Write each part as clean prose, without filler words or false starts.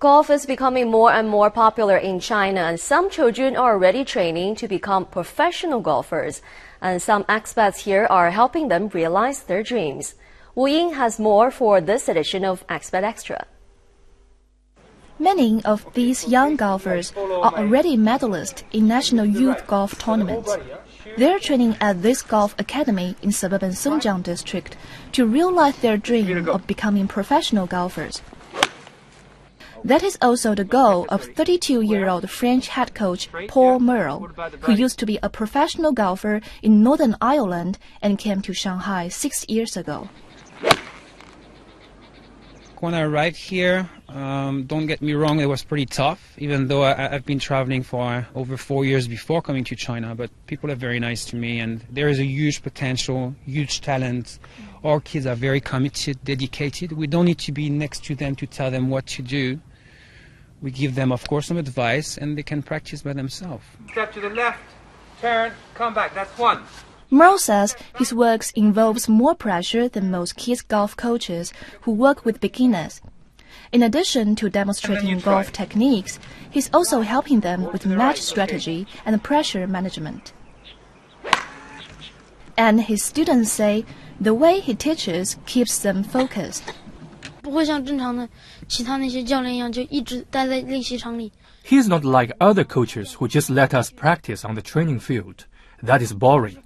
Golf is becoming more and more popular in China, and some children are already training to become professional golfers. And some expats here are helping them realize their dreams. Wu Ying has more for this edition of Expat Extra. Many of these young golfers are already medalists in national youth golf tournaments. They're training at this golf academy in suburban Songjiang district to realize their dream of becoming professional golfers. That is also the goal of 32-year-old French head coach Paul Merle, who used to be a professional golfer in Northern Ireland and came to Shanghai 6 years ago. When I arrived here, don't get me wrong, it was pretty tough, even though I've been traveling for over 4 years before coming to China, but people are very nice to me and there is a huge potential, huge talent. Our kids are very committed, dedicated. We don't need to be next to them to tell them what to do. We give them, of course, some advice and they can practice by themselves. Step to the left, turn, come back, that's one. Merle says his work involves more pressure than most kids golf coaches who work with beginners. In addition to demonstrating golf techniques, he's also helping them with match strategy and pressure management. And his students say the way he teaches keeps them focused. He's not like other coaches who just let us practice on the training field. That is boring.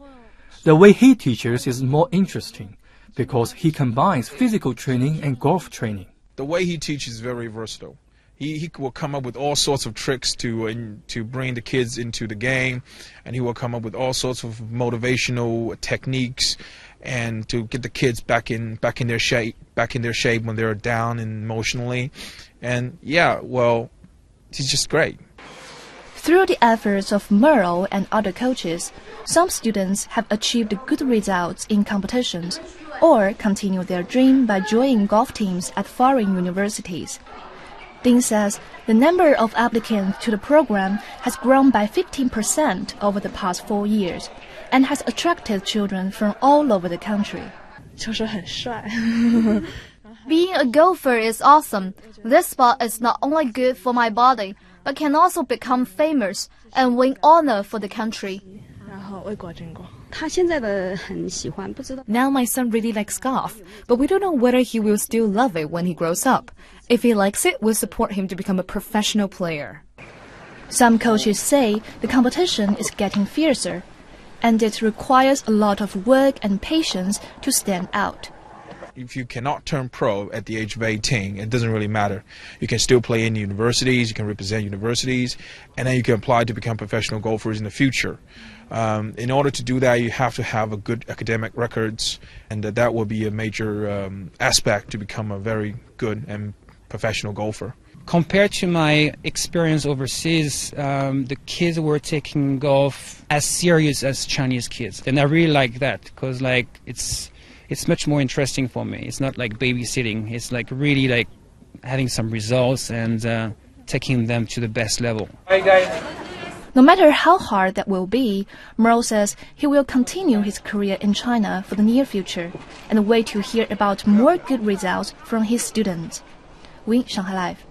The way he teaches is more interesting because he combines physical training and golf training. The way he teaches is very versatile. He will come up with all sorts of tricks to bring the kids into the game, and he will come up with all sorts of motivational techniques and to get the kids back in their shape when they're down emotionally. And yeah, well, he's just great. Through the efforts of Merle and other coaches, some students have achieved good results in competitions or continue their dream by joining golf teams at foreign universities. Ding says the number of applicants to the program has grown by 15% over the past 4 years and has attracted children from all over the country. Being a golfer is awesome. This sport is not only good for my body, but can also become famous and win honor for the country. Now my son really likes golf, but we don't know whether he will still love it when he grows up. If he likes it, we'll support him to become a professional player. Some coaches say the competition is getting fiercer, and it requires a lot of work and patience to stand out. If you cannot turn pro at the age of 18, it doesn't really matter. You can still play in universities, you can represent universities, and then you can apply to become professional golfers in the future. In order to do that, you have to have a good academic records, and that will be a major aspect to become a very good and professional golfer. Compared to my experience overseas, the kids were taking golf as serious as Chinese kids, and I really like that because it's much more interesting for me. It's not like babysitting. It's like really like having some results and taking them to the best level. Hey guys. No matter how hard that will be, Merle says he will continue his career in China for the near future and wait to hear about more good results from his students. Wu Ying, Shanghai Live.